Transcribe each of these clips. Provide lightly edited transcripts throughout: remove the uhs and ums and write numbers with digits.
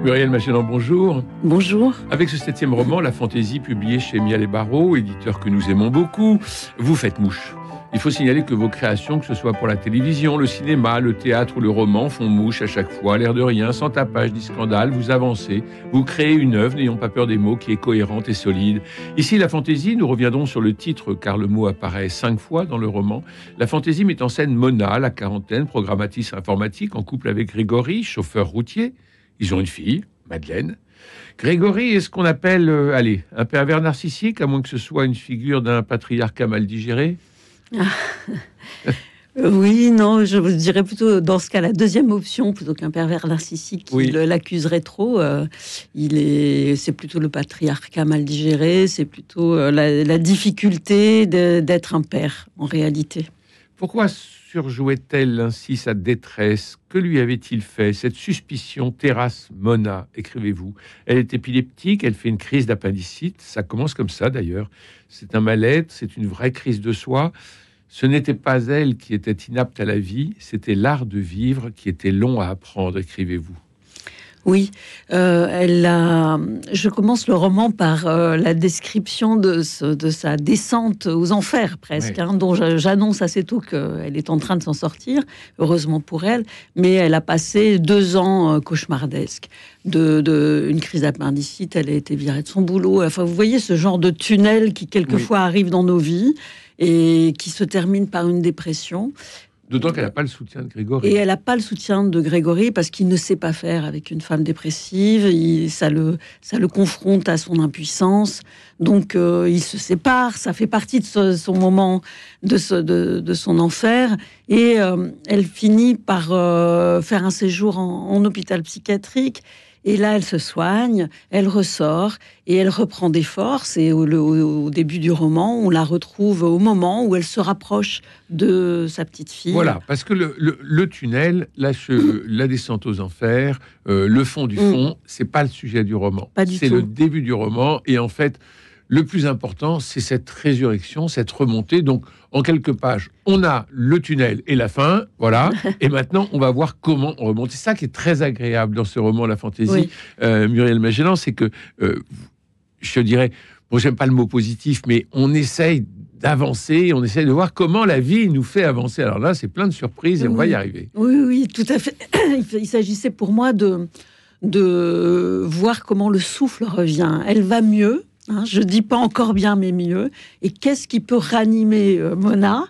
Muriel Magellan, bonjour. Bonjour. Avec ce 7e roman, La Fantaisie, publié chez Mial et Barreau, éditeur que nous aimons beaucoup, vous faites mouche. Il faut signaler que vos créations, que ce soit pour la télévision, le cinéma, le théâtre ou le roman, font mouche à chaque fois, l'air de rien, sans tapage ni scandale. Vous avancez, vous créez une œuvre, n'ayons pas peur des mots, qui est cohérente et solide. Ici, La Fantaisie, nous reviendrons sur le titre, car le mot apparaît 5 fois dans le roman. La Fantaisie met en scène Mona, la quarantaine, programmatrice informatique, en couple avec Grégory, chauffeur routier. Ils ont une fille, Madeleine. Grégory est ce qu'on appelle, un pervers narcissique, à moins que ce soit une figure d'un patriarcat mal digéré. Oui, non, je vous dirais plutôt dans ce cas la deuxième option plutôt qu'un pervers narcissique qui l'accuserait trop. C'est plutôt le patriarcat mal digéré, c'est plutôt la difficulté d'être un père en réalité. Pourquoi surjouait-elle ainsi sa détresse? Que lui avait-il fait? Cette suspicion terrasse Mona, écrivez-vous. Elle est épileptique, elle fait une crise d'appendicite. Ça commence comme ça d'ailleurs. C'est un mal-être, c'est une vraie crise de soi. Ce n'était pas elle qui était inapte à la vie, c'était l'art de vivre qui était long à apprendre, écrivez-vous. Oui, je commence le roman par la description de sa descente aux enfers, presque, dont j'annonce assez tôt qu'elle est en train de s'en sortir, heureusement pour elle, mais elle a passé 2 ans cauchemardesques. Une crise d'appendicite, elle a été virée de son boulot. Enfin, vous voyez ce genre de tunnel qui quelquefois arrive dans nos vies et qui se termine par une dépression. D'autant qu'elle n'a pas le soutien de Grégory. Et elle n'a pas le soutien de Grégory parce qu'il ne sait pas faire avec une femme dépressive. Ça le confronte à son impuissance. Donc, il se sépare. Ça fait partie de son moment, de son enfer. Et elle finit par faire un séjour en hôpital psychiatrique. Et là, elle se soigne, elle ressort et elle reprend des forces. Et au début du roman, on la retrouve au moment où elle se rapproche de sa petite fille. Voilà, parce que le tunnel, la descente aux enfers, le fond du fond, c'est pas le sujet du roman. C'est le début du roman. Et en fait, le plus important, c'est cette résurrection, cette remontée. Donc, en quelques pages, on a le tunnel et la fin, voilà. Et maintenant, on va voir comment on remonte. C'est ça qui est très agréable dans ce roman, La Fantaisie, Muriel Magellan, c'est que, je dirais, bon, j'aime pas le mot positif, mais on essaye d'avancer, on essaye de voir comment la vie nous fait avancer. Alors là, c'est plein de surprises et on va y arriver. Oui, tout à fait. Il s'agissait pour moi de voir comment le souffle revient. Elle va mieux. Je dis pas encore bien, mais mieux. Et qu'est-ce qui peut ranimer Mona?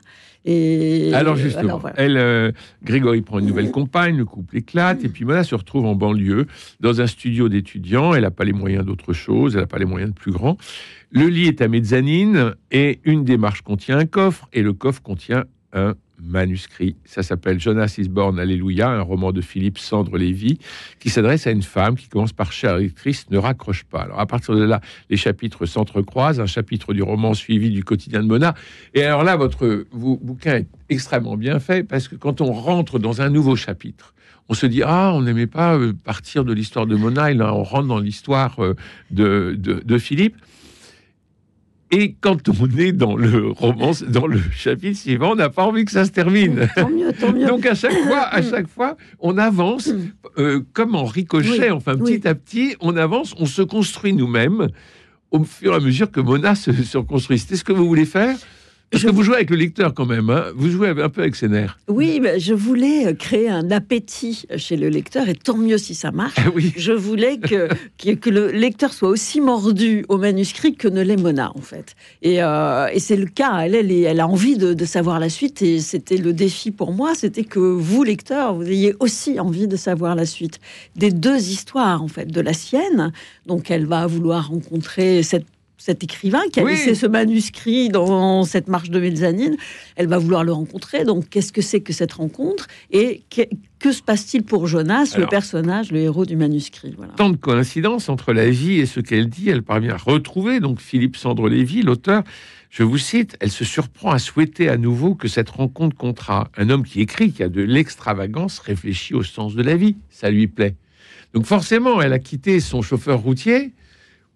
Alors justement, Grégory prend une nouvelle compagne, le couple éclate, et puis Mona se retrouve en banlieue, dans un studio d'étudiants. Elle n'a pas les moyens d'autre chose, elle n'a pas les moyens de plus grand. Le lit est à mezzanine, et une des marches contient un coffre, et le coffre contient un manuscrit. Ça s'appelle Jonas is Born Alléluia, un roman de Philippe Sandre-Lévy qui s'adresse à une femme qui commence par chère lectrice, ne raccroche pas. Alors à partir de là, les chapitres s'entrecroisent, un chapitre du roman suivi du quotidien de Mona. Et alors là, votre bouquin est extrêmement bien fait parce que quand on rentre dans un nouveau chapitre, on se dit on n'aimait pas partir de l'histoire de Mona, et là on rentre dans l'histoire de Philippe. Et quand on est dans le roman, dans le chapitre suivant, on n'a pas envie que ça se termine. Tant mieux. Donc à chaque fois, on avance comme en ricochet. Petit à petit, on avance, on se construit nous-mêmes au fur et à mesure que Mona se reconstruit. C'est ce que vous voulez faire? Parce que vous jouez avec le lecteur quand même, vous jouez un peu avec ses nerfs. Oui, je voulais créer un appétit chez le lecteur, et tant mieux si ça marche. Je voulais que le lecteur soit aussi mordu au manuscrit que ne l'est Mona, en fait. Et c'est le cas, elle a envie de savoir la suite, et c'était le défi pour moi, c'était que vous, lecteur, vous ayez aussi envie de savoir la suite. Des 2 histoires, en fait, de la sienne, donc elle va vouloir rencontrer cet écrivain qui a laissé ce manuscrit dans cette marche de mezzanine. Elle va vouloir le rencontrer. Donc, qu'est-ce que c'est que cette rencontre? Et que se passe-t-il pour Jonas, le personnage, le héros du manuscrit? Tant de coïncidences entre la vie et ce qu'elle dit. Elle parvient à retrouver donc Philippe Sandre-Lévy, l'auteur. Je vous cite, elle se surprend à souhaiter à nouveau que cette rencontre comptera. Un homme qui écrit, qui a de l'extravagance, réfléchit au sens de la vie. Ça lui plaît. Donc forcément, elle a quitté son chauffeur routier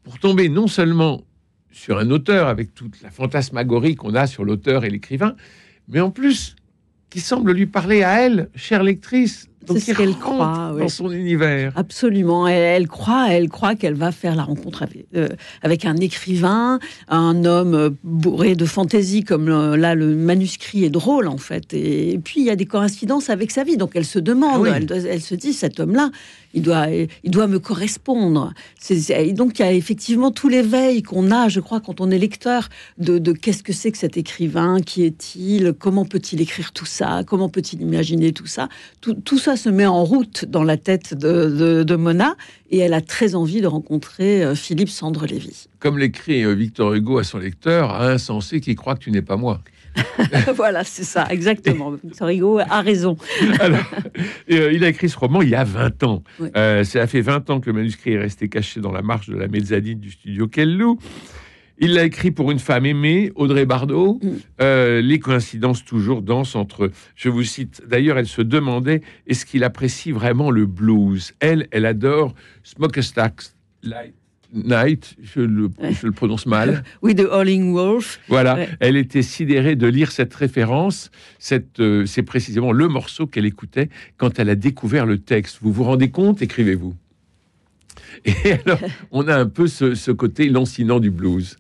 pour tomber non seulement sur un auteur avec toute la fantasmagorie qu'on a sur l'auteur et l'écrivain, mais en plus qui semble lui parler à elle, chère lectrice. Donc c'est ce qu'elle croit dans son univers. Absolument. Elle croit qu'elle va faire la rencontre avec un écrivain, un homme bourré de fantaisie, comme là le manuscrit est drôle en fait. Et puis il y a des coïncidences avec sa vie. Donc elle se demande, elle se dit, cet homme-là, il doit me correspondre. Donc il y a effectivement tout l'éveil qu'on a, je crois, quand on est lecteur, de qu'est-ce que c'est que cet écrivain, qui est-il, comment peut-il écrire tout ça, comment peut-il imaginer tout ça. Tout ça se met en route dans la tête de Mona, et elle a très envie de rencontrer Philippe Sandre-Lévy. Comme l'écrit Victor Hugo à son lecteur, à insensé qui croit que tu n'es pas moi. Voilà, c'est ça, exactement. Victor Hugo a raison. Alors, il a écrit ce roman il y a 20 ans. Oui. Ça fait 20 ans que le manuscrit est resté caché dans la marche de la mezzanine du studio Quel-Loup. Il l'a écrit pour une femme aimée, Audrey Bardot. Les coïncidences toujours dansent entre... Je vous cite, d'ailleurs, elle se demandait, est-ce qu'il apprécie vraiment le blues ? Elle adore Smokestack Night, je le prononce mal. Oui, de Howling Wolf. Voilà, elle était sidérée de lire cette référence. C'est précisément le morceau qu'elle écoutait quand elle a découvert le texte. Vous vous rendez compte ? Écrivez-vous. Et alors, on a un peu ce côté lancinant du blues.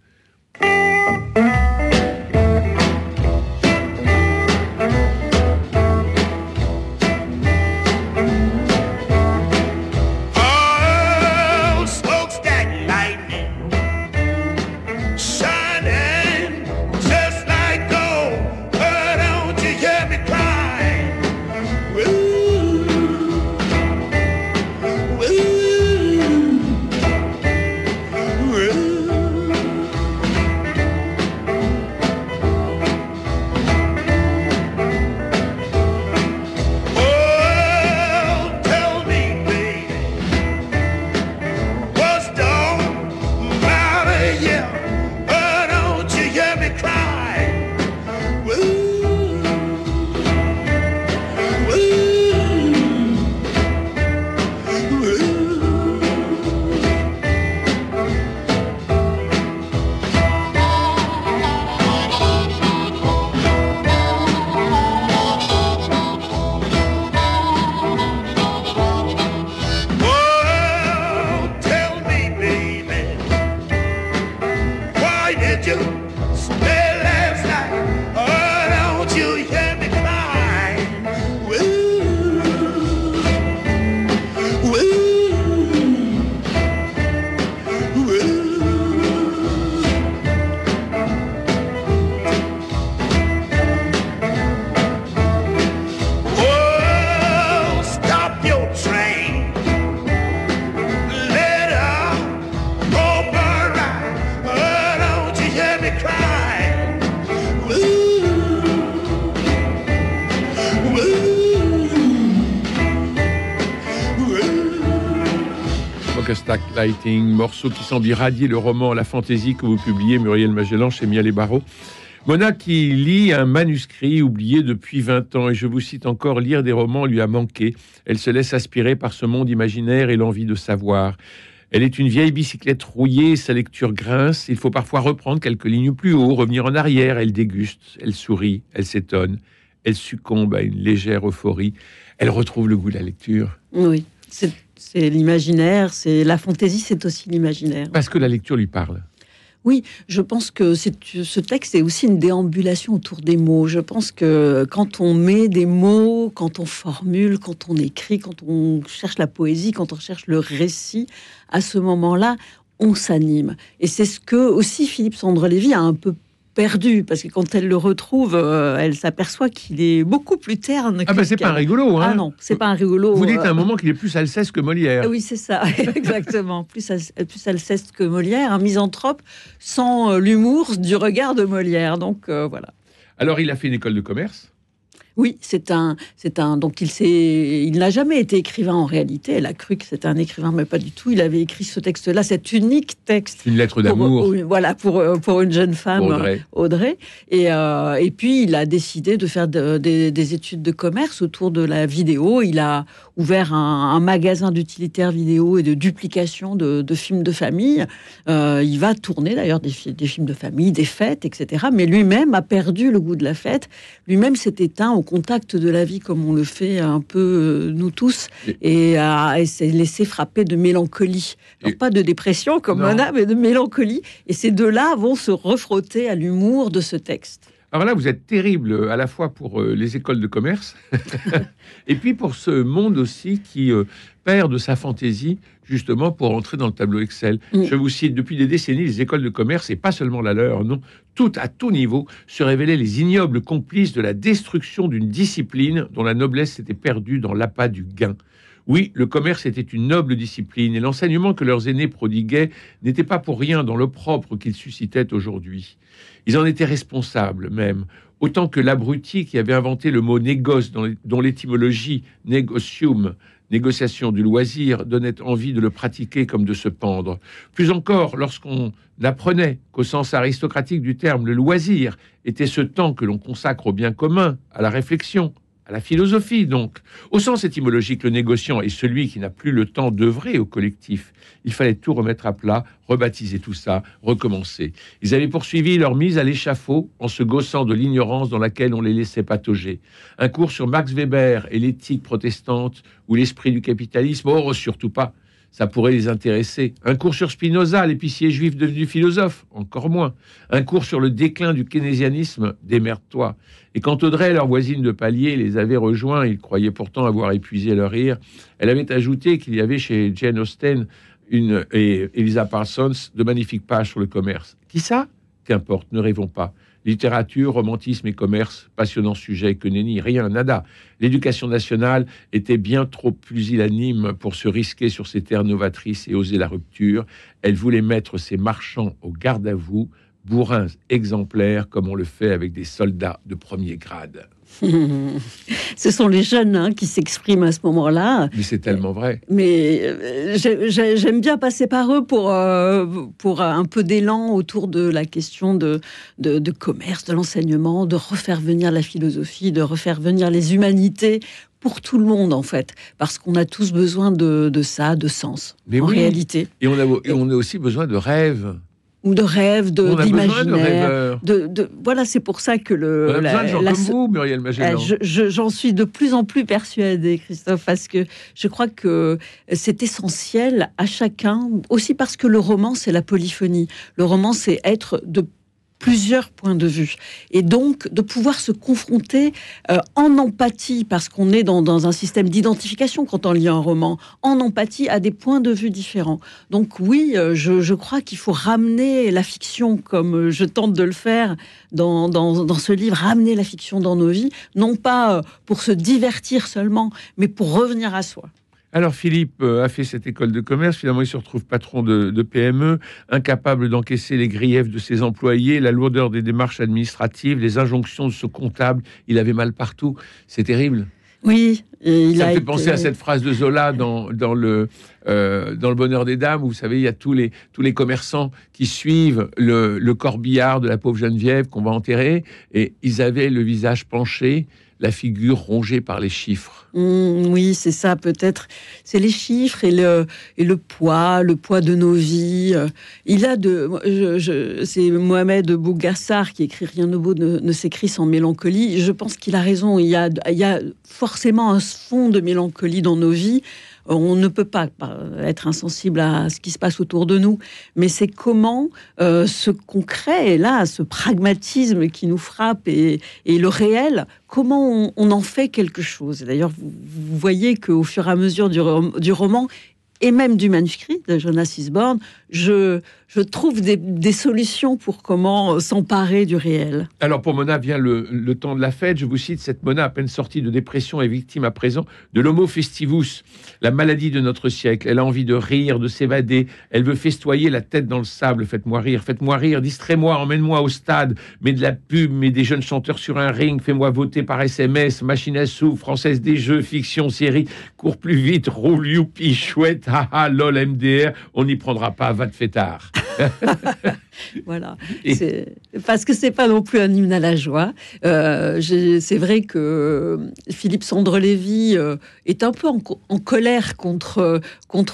Lighting, morceau qui semble irradier le roman La Fantaisie que vous publiez, Muriel Magellan, chez Miel et Barreau. Mona qui lit un manuscrit oublié depuis 20 ans, et je vous cite encore, lire des romans lui a manqué. Elle se laisse aspirer par ce monde imaginaire et l'envie de savoir. Elle est une vieille bicyclette rouillée, sa lecture grince. Il faut parfois reprendre quelques lignes plus haut, revenir en arrière. Elle déguste, elle sourit, elle s'étonne. Elle succombe à une légère euphorie. Elle retrouve le goût de la lecture. Oui, c'est l'imaginaire, c'est la fantaisie, c'est aussi l'imaginaire. Parce que la lecture lui parle. Oui, je pense que ce texte est aussi une déambulation autour des mots. Je pense que quand on met des mots, quand on formule, quand on écrit, quand on cherche la poésie, quand on cherche le récit, à ce moment-là, on s'anime. Et c'est ce que aussi Philippe Sandre-Lévy a un peu perdu, parce que quand elle le retrouve, elle s'aperçoit qu'il est beaucoup plus terne. Ah ben c'est pas un rigolo, hein. Ah non, c'est pas un rigolo. Vous dites à un moment qu'il est plus Alceste que Molière. Oui, c'est ça, exactement. plus Alceste que Molière, un misanthrope sans l'humour du regard de Molière. Donc voilà. Alors il a fait une école de commerce. Oui, donc il n'a jamais été écrivain en réalité. Elle a cru que c'était un écrivain, mais pas du tout. Il avait écrit ce texte-là, cet unique texte. Une lettre d'amour. Voilà, pour une jeune femme, Audrey. Et puis, il a décidé de faire des études de commerce autour de la vidéo. Il a ouvert un magasin d'utilitaires vidéo et de duplication de films de famille. Il va tourner d'ailleurs des films de famille, des fêtes, etc. Mais lui-même a perdu le goût de la fête. Lui-même s'est éteint au contact de la vie comme on le fait un peu nous tous, et s'est laissé frapper de mélancolie. Alors, pas de dépression comme Mona, mais de mélancolie. Et ces deux-là vont se refrotter à l'humour de ce texte. Alors là, vous êtes terrible à la fois pour les écoles de commerce et puis pour ce monde aussi qui perd de sa fantaisie justement pour entrer dans le tableau Excel. Je vous cite, depuis des décennies, les écoles de commerce, et pas seulement la leur, non, toutes à tout niveau, se révélaient les ignobles complices de la destruction d'une discipline dont la noblesse s'était perdue dans l'appât du gain. Oui, le commerce était une noble discipline et l'enseignement que leurs aînés prodiguaient n'était pas pour rien dans l'opprobre qu'il suscitait aujourd'hui. Ils en étaient responsables même, autant que l'abruti qui avait inventé le mot négoce, dont l'étymologie negocium, négociation du loisir, donnait envie de le pratiquer comme de se pendre. Plus encore, lorsqu'on apprenait qu'au sens aristocratique du terme, le loisir était ce temps que l'on consacre au bien commun, à la réflexion, à la philosophie donc. Au sens étymologique, le négociant est celui qui n'a plus le temps d'œuvrer au collectif. Il fallait tout remettre à plat, rebaptiser tout ça, recommencer. Ils avaient poursuivi leur mise à l'échafaud en se gaussant de l'ignorance dans laquelle on les laissait patauger. Un cours sur Max Weber et l'éthique protestante ou l'esprit du capitalisme, oh, surtout pas. Ça pourrait les intéresser. Un cours sur Spinoza, l'épicier juif devenu philosophe, encore moins. Un cours sur le déclin du keynésianisme, démerde-toi. Et quand Audrey, leur voisine de palier, les avait rejoints, ils croyaient pourtant avoir épuisé leur rire, elle avait ajouté qu'il y avait chez Jane Austen et Eliza Parsons de magnifiques pages sur le commerce. Qui ça? Qu'importe, ne rêvons pas. Littérature, romantisme et commerce, passionnant sujet que nenni, rien, nada. L'éducation nationale était bien trop pusillanime pour se risquer sur ces terres novatrices et oser la rupture. Elle voulait mettre ses marchands au garde à vous, bourrins exemplaires comme on le fait avec des soldats de premier grade. Ce sont les jeunes qui s'expriment à ce moment-là. Mais c'est tellement vrai. Mais j'aime bien passer par eux pour un peu d'élan autour de la question de commerce, de l'enseignement, de refaire venir la philosophie, de refaire venir les humanités pour tout le monde, en fait. Parce qu'on a tous besoin de ça, de sens, en réalité. Et on a aussi besoin de rêves. Ou de rêves, d'imaginaire. Voilà, c'est pour ça que on a besoin de gens comme vous, Muriel Magellan. J'en suis de plus en plus persuadée, Christophe, parce que je crois que c'est essentiel à chacun, aussi parce que le roman, c'est la polyphonie. Le roman, c'est être de plusieurs points de vue. Et donc, de pouvoir se confronter en empathie, parce qu'on est dans un système d'identification quand on lit un roman, en empathie à des points de vue différents. Donc oui, je crois qu'il faut ramener la fiction, comme je tente de le faire dans ce livre, ramener la fiction dans nos vies, non pas pour se divertir seulement, mais pour revenir à soi. Alors Philippe a fait cette école de commerce, finalement il se retrouve patron de PME, incapable d'encaisser les griefs de ses employés, la lourdeur des démarches administratives, les injonctions de ce comptable, il avait mal partout, c'est terrible. Oui, ça me fait penser à cette phrase de Zola dans le Bonheur des Dames, où vous savez, il y a tous les commerçants qui suivent le corbillard de la pauvre Geneviève qu'on va enterrer, et ils avaient le visage penché, la figure rongée par les chiffres. Oui, c'est ça, peut-être. C'est les chiffres et le poids de nos vies. C'est Mohamed Bougassar qui écrit « Rien de beau ne s'écrit sans mélancolie ». Je pense qu'il a raison. Il y a forcément un fond de mélancolie dans nos vies. On ne peut pas être insensible à ce qui se passe autour de nous, mais c'est comment ce concret, là, ce pragmatisme qui nous frappe et le réel, comment on en fait quelque chose. D'ailleurs, vous voyez qu'au fur et à mesure du roman, et même du manuscrit de Jonas Isborn, je trouve des solutions pour comment s'emparer du réel. Alors pour Mona vient le temps de la fête. Je vous cite, cette Mona, à peine sortie de dépression, est victime à présent de l'homo festivus, la maladie de notre siècle. Elle a envie de rire, de s'évader. Elle veut festoyer la tête dans le sable. Faites-moi rire, distrais-moi, emmène-moi au stade. Mets de la pub, mets des jeunes chanteurs sur un ring. Fais-moi voter par SMS, machine à sous, française des jeux, fiction, série. Cours plus vite, roule, youpi, chouette, haha, lol, MDR. On n'y prendra pas, va te fêtard. Voilà. Parce que c'est pas non plus un hymne à la joie. C'est vrai que Philippe Sondre-Lévy est un peu en colère contre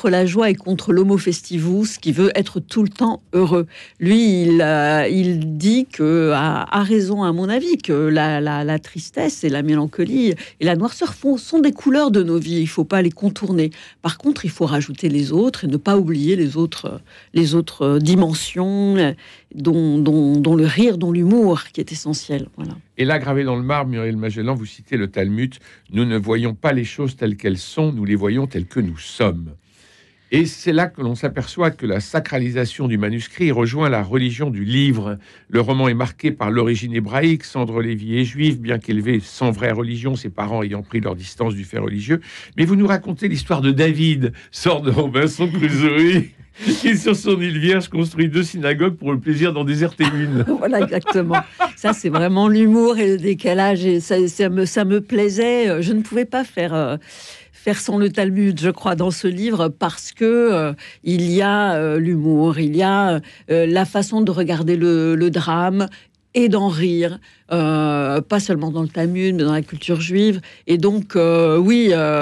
la joie et contre l'homo festivus, qui veut être tout le temps heureux. Lui, il dit que, a raison à mon avis, que la tristesse et la mélancolie et la noirceur sont des couleurs de nos vies. Il faut pas les contourner. Par contre, il faut rajouter les autres et ne pas oublier les autres dimensions, dont le rire, dont l'humour, qui est essentiel. Voilà. Et là, gravé dans le marbre, Muriel Magellan, vous citez le Talmud, nous ne voyons pas les choses telles qu'elles sont, nous les voyons telles que nous sommes. Et c'est là que l'on s'aperçoit que la sacralisation du manuscrit rejoint la religion du livre. Le roman est marqué par l'origine hébraïque. Sondre-Lévy est juif, bien qu'élevé sans vraie religion, ses parents ayant pris leur distance du fait religieux. Mais vous nous racontez l'histoire de David, sort de Robinson Crusoe, qui, sur son île vierge, construit 2 synagogues pour le plaisir d'en déserter une. Voilà, exactement. Ça, c'est vraiment l'humour et le décalage. Et ça me plaisait. Je ne pouvais pas faire sans le Talmud, je crois, dans ce livre, parce que il y a l'humour, il y a la façon de regarder le drame et d'en rire, pas seulement dans le Talmud, mais dans la culture juive. Et donc,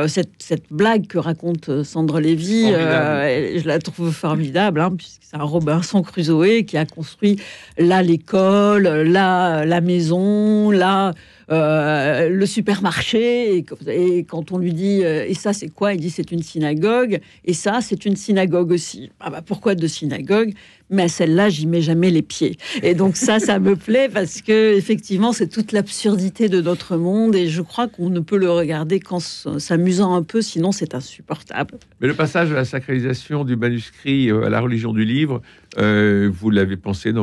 cette blague que raconte Sondre-Lévy, je la trouve formidable, puisque c'est un Robinson Crusoe qui a construit là l'école, là la maison, là le supermarché. Et quand on lui dit « Et ça, c'est quoi ?» Il dit « C'est une synagogue. Et ça, c'est une synagogue aussi. » Pourquoi 2 synagogues ? Mais à celle-là, j'y mets jamais les pieds. Et donc ça me plaît parce que effectivement, c'est toute l'absurdité de notre monde, et je crois qu'on ne peut le regarder qu'en s'amusant un peu, sinon c'est insupportable. Mais le passage de la sacralisation du manuscrit à la religion du livre, vous l'avez pensé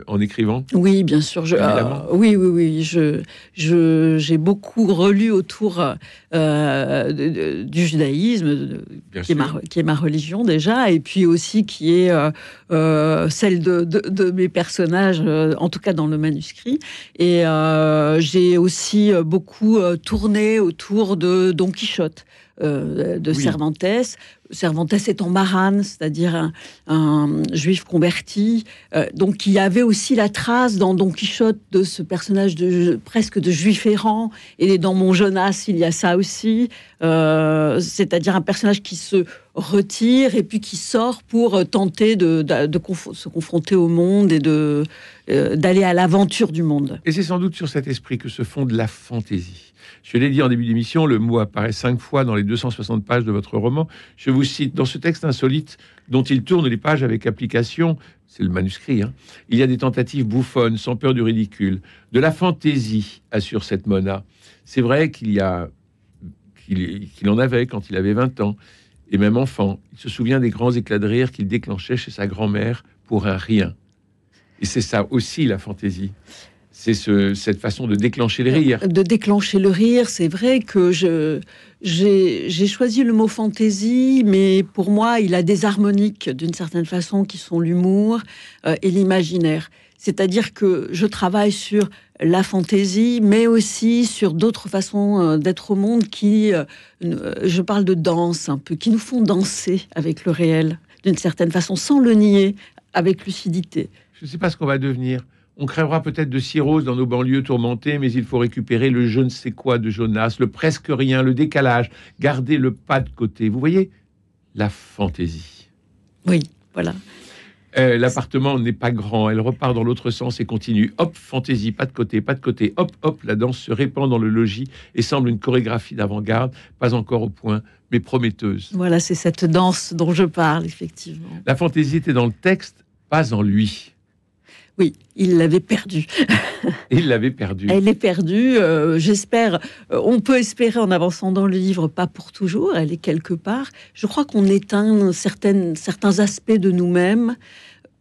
en écrivant ? Oui, bien sûr. Oui. J'ai beaucoup relu autour du judaïsme, qui est ma religion déjà, et puis aussi qui est celle de mes personnages, en tout cas dans le manuscrit. Et j'ai aussi beaucoup tourné autour de Don Quichotte, de Cervantes. Cervantes étant marane, c'est-à-dire un juif converti, donc il y avait aussi la trace dans Don Quichotte de ce personnage presque de juif errant, et dans mon Jonas il y a ça aussi, c'est-à-dire un personnage qui se retire et puis qui sort pour tenter de se confronter au monde et d'aller à l'aventure du monde. Et c'est sans doute sur cet esprit que se fonde la fantaisie. Je l'ai dit en début d'émission, le mot apparaît 5 fois dans les 260 pages de votre roman. Je vous cite, dans ce texte insolite dont il tourne les pages avec application, c'est le manuscrit, il y a des tentatives bouffonnes, sans peur du ridicule, de la fantaisie, assure cette Mona. C'est vrai qu'il en avait quand il avait 20 ans, et même enfant. Il se souvient des grands éclats de rire qu'il déclenchait chez sa grand-mère pour un rien. Et c'est ça aussi la fantaisie. C'est cette façon de déclencher le rire. De déclencher le rire, c'est vrai que j'ai choisi le mot fantaisie, mais pour moi, il a des harmoniques, d'une certaine façon, qui sont l'humour et l'imaginaire. C'est-à-dire que je travaille sur la fantaisie, mais aussi sur d'autres façons d'être au monde je parle de danse un peu, qui nous font danser avec le réel, d'une certaine façon, sans le nier, avec lucidité. Je ne sais pas ce qu'on va devenir. On crèvera peut-être de cirrhose dans nos banlieues tourmentées, mais il faut récupérer le je ne sais quoi de Jonas, le presque rien, le décalage, garder le pas de côté. Vous voyez, la fantaisie. Oui, voilà. L'appartement n'est pas grand, elle repart dans l'autre sens et continue. Hop, fantaisie, pas de côté, hop, hop, la danse se répand dans le logis et semble une chorégraphie d'avant-garde, pas encore au point, mais prometteuse. Voilà, c'est cette danse dont je parle, effectivement. La fantaisie était dans le texte, pas en lui. Oui, il l'avait perdue. Il l'avait perdue. Elle est perdue, j'espère. On peut espérer en avançant dans le livre, pas pour toujours, elle est quelque part. Je crois qu'on éteint certains aspects de nous-mêmes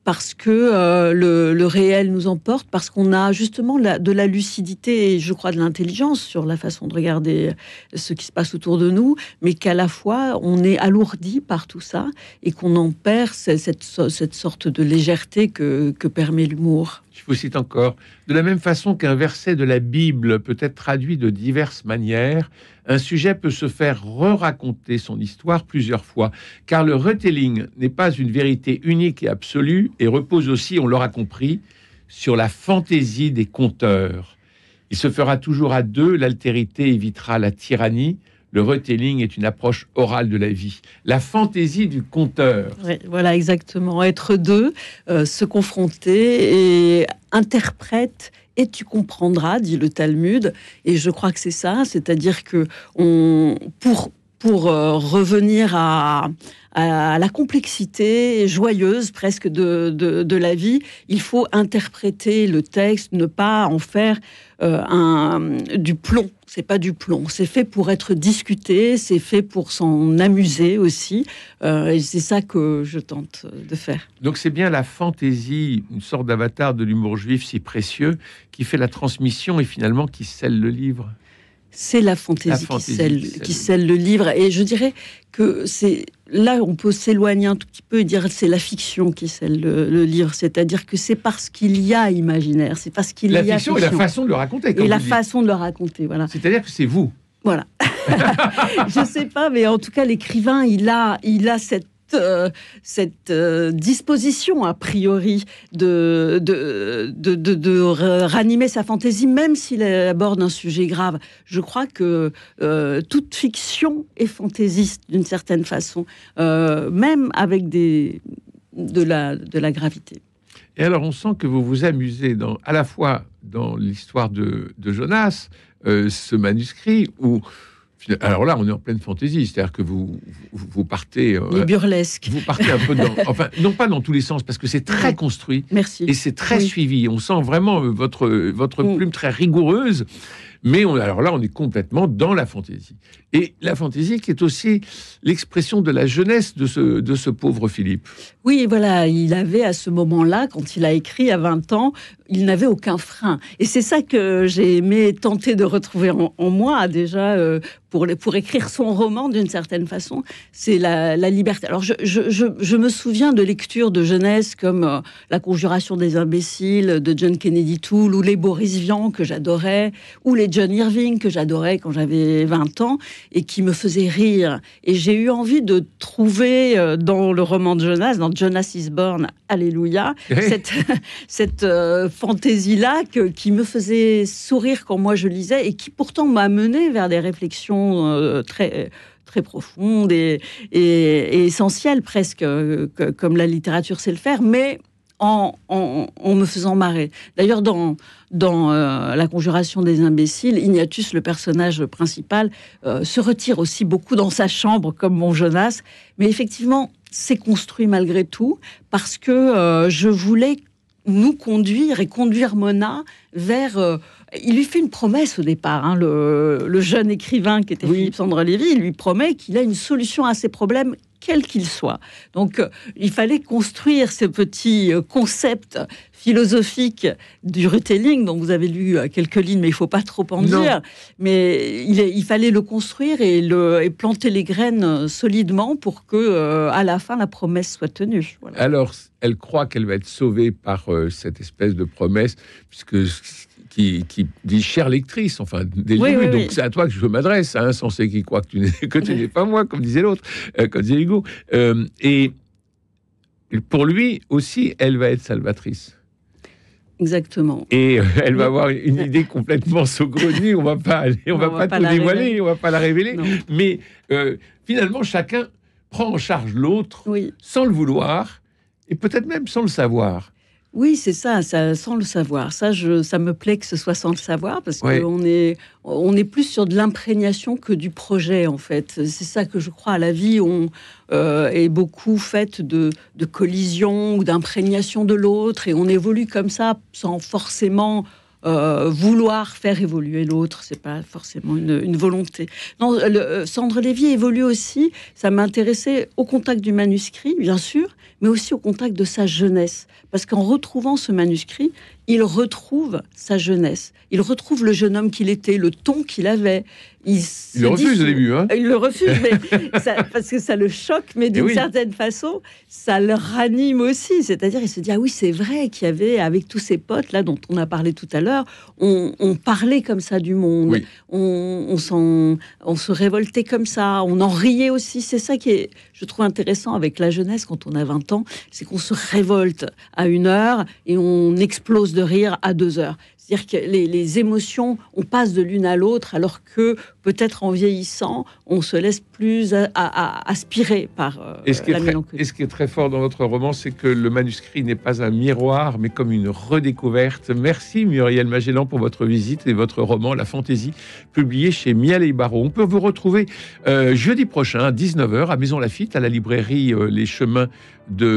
parce que le réel nous emporte, parce qu'on a justement de la lucidité et je crois de l'intelligence sur la façon de regarder ce qui se passe autour de nous, mais qu'à la fois on est alourdi par tout ça et qu'on en perd cette sorte de légèreté que permet l'humour. Je vous cite encore. De la même façon qu'un verset de la Bible peut être traduit de diverses manières, un sujet peut se faire re-raconter son histoire plusieurs fois, car le retelling n'est pas une vérité unique et absolue et repose aussi, on l'aura compris, sur la fantaisie des conteurs. Il se fera toujours à deux, l'altérité évitera la tyrannie. Le retelling est une approche orale de la vie. La fantaisie du conteur. Oui, voilà, exactement. Être deux, se confronter et interprète et tu comprendras, dit le Talmud. Et je crois que c'est ça, c'est-à-dire que pour revenir à la complexité joyeuse presque de la vie, il faut interpréter le texte, ne pas en faire du plomb. C'est pas du plomb, c'est fait pour être discuté, c'est fait pour s'en amuser aussi, et c'est ça que je tente de faire. Donc c'est bien la fantaisie, une sorte d'avatar de l'humour juif si précieux, qui fait la transmission et finalement qui scelle le livre. C'est la fantaisie qui scelle le livre. Et je dirais que c'est là on peut s'éloigner un tout petit peu et dire c'est la fiction qui scelle le livre. C'est-à-dire que c'est parce qu'il y a imaginaire, c'est parce qu'il y a fiction. Et la façon de le raconter. Et la façon de le raconter, voilà. C'est-à-dire que c'est vous. Voilà. Je sais pas, mais en tout cas l'écrivain, il a cette disposition a priori de ranimer sa fantaisie, même s'il aborde un sujet grave. Je crois que toute fiction est fantaisiste d'une certaine façon, même avec de la gravité. Et alors on sent que vous vous amusez à la fois dans l'histoire de Jonas, ce manuscrit où... Alors là, on est en pleine fantaisie, c'est-à-dire que vous partez... les burlesques. Vous partez un peu dans... Enfin, non pas dans tous les sens, parce que c'est très construit. Merci. Et c'est très suivi. On sent vraiment votre plume très rigoureuse. Mais alors là, on est complètement dans la fantaisie. Et la fantaisie qui est aussi l'expression de la jeunesse de ce pauvre Philippe. Oui, voilà, il avait à ce moment-là, quand il a écrit à 20 ans, il n'avait aucun frein. Et c'est ça que j'ai aimé tenter de retrouver en moi, déjà, pour écrire son roman, d'une certaine façon, c'est la liberté. Alors, je me souviens de lectures de jeunesse comme La Conjuration des imbéciles de John Kennedy Toole, ou les Boris Vian, que j'adorais, ou les John Irving, que j'adorais quand j'avais 20 ans, et qui me faisaient rire. Et j'ai eu envie de trouver dans le roman de Jonas, dans Jonas is Born, alléluia, cette fantaisie-là qui me faisait sourire quand moi je lisais, et qui pourtant m'a mené vers des réflexions très profondes et essentielles presque, comme la littérature sait le faire, mais en me faisant marrer. D'ailleurs, dans La Conjuration des imbéciles, Ignatius, le personnage principal, se retire aussi beaucoup dans sa chambre, comme mon Jonas. Mais effectivement, c'est construit malgré tout, parce que je voulais nous conduire et conduire Mona vers... il lui fait une promesse au départ, hein, le jeune écrivain qui était Philippe Sandre-Lévy, il lui promet qu'il a une solution à ses problèmes, quel qu'il soit. Donc, il fallait construire ce petit concept philosophique du retelling, dont vous avez lu quelques lignes, mais il ne faut pas trop en dire. Mais il fallait le construire et planter les graines solidement pour que, à la fin, la promesse soit tenue. Voilà. Alors, elle croit qu'elle va être sauvée par cette espèce de promesse, puisque... Qui dit chère lectrice, enfin, dès le début. Donc, c'est à toi que je m'adresse, à un insensé qui croit que tu n'es pas moi, comme disait l'autre, comme disait Hugo. Et pour lui aussi, elle va être salvatrice. Exactement. Et elle va avoir une idée complètement saugrenue. On va pas tout dévoiler, on va pas la révéler. Non. Mais finalement, chacun prend en charge l'autre sans le vouloir et peut-être même sans le savoir. Oui, c'est ça, sans le savoir. Ça me plaît que ce soit sans le savoir, parce qu'on est plus sur de l'imprégnation que du projet, en fait. C'est ça que je crois. La vie est beaucoup faite de collisions ou d'imprégnation de l'autre, et on évolue comme ça, sans forcément vouloir faire évoluer l'autre. C'est pas forcément une volonté. Non, Sandre-Lévy évolue aussi. Ça m'intéressait au contact du manuscrit, bien sûr, mais aussi au contact de sa jeunesse. Parce qu'en retrouvant ce manuscrit, il retrouve sa jeunesse. Il retrouve le jeune homme qu'il était, le ton qu'il avait. Il le refuse au début. Hein. Il le refuse, mais parce que ça le choque, mais d'une certaine façon, ça le ranime aussi. C'est-à-dire, il se dit, ah oui, c'est vrai qu'il y avait, avec tous ces potes là dont on a parlé tout à l'heure, on parlait comme ça du monde, oui. on se révoltait comme ça, on en riait aussi. C'est ça qui est, je trouve, intéressant avec la jeunesse quand on a 20 ans, c'est qu'on se révolte à 1 heure et on explose de rire à 2 heures. C'est-à-dire que les émotions, on passe de l'une à l'autre, alors que peut-être en vieillissant, on se laisse plus aspirer par la mélancolie. Et ce qui est très fort dans votre roman, c'est que le manuscrit n'est pas un miroir, mais comme une redécouverte. Merci Muriel Magellan pour votre visite et votre roman La Fantaisie, publié chez Miel et Barreau. On peut vous retrouver jeudi prochain à 19h à Maison Lafitte, à la librairie Les Chemins du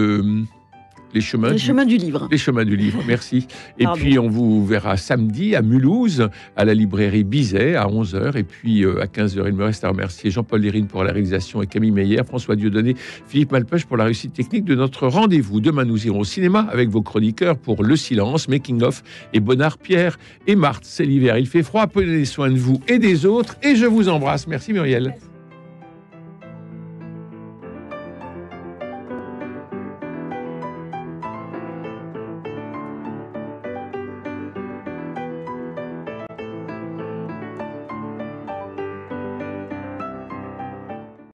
Livre. Les Chemins du Livre, merci. Et puis, on vous verra samedi à Mulhouse, à la librairie Bizet, à 11h. Et puis, à 15h, il me reste à remercier Jean-Paul Lérine pour la réalisation et Camille Meyer, François Dieudonné, Philippe Malpeuch pour la réussite technique de notre rendez-vous. Demain, nous irons au cinéma avec vos chroniqueurs pour Le Silence, Making of et Bonnard, Pierre et Marthe. C'est l'hiver, il fait froid, prenez soin de vous et des autres. Et je vous embrasse. Merci Muriel. Merci.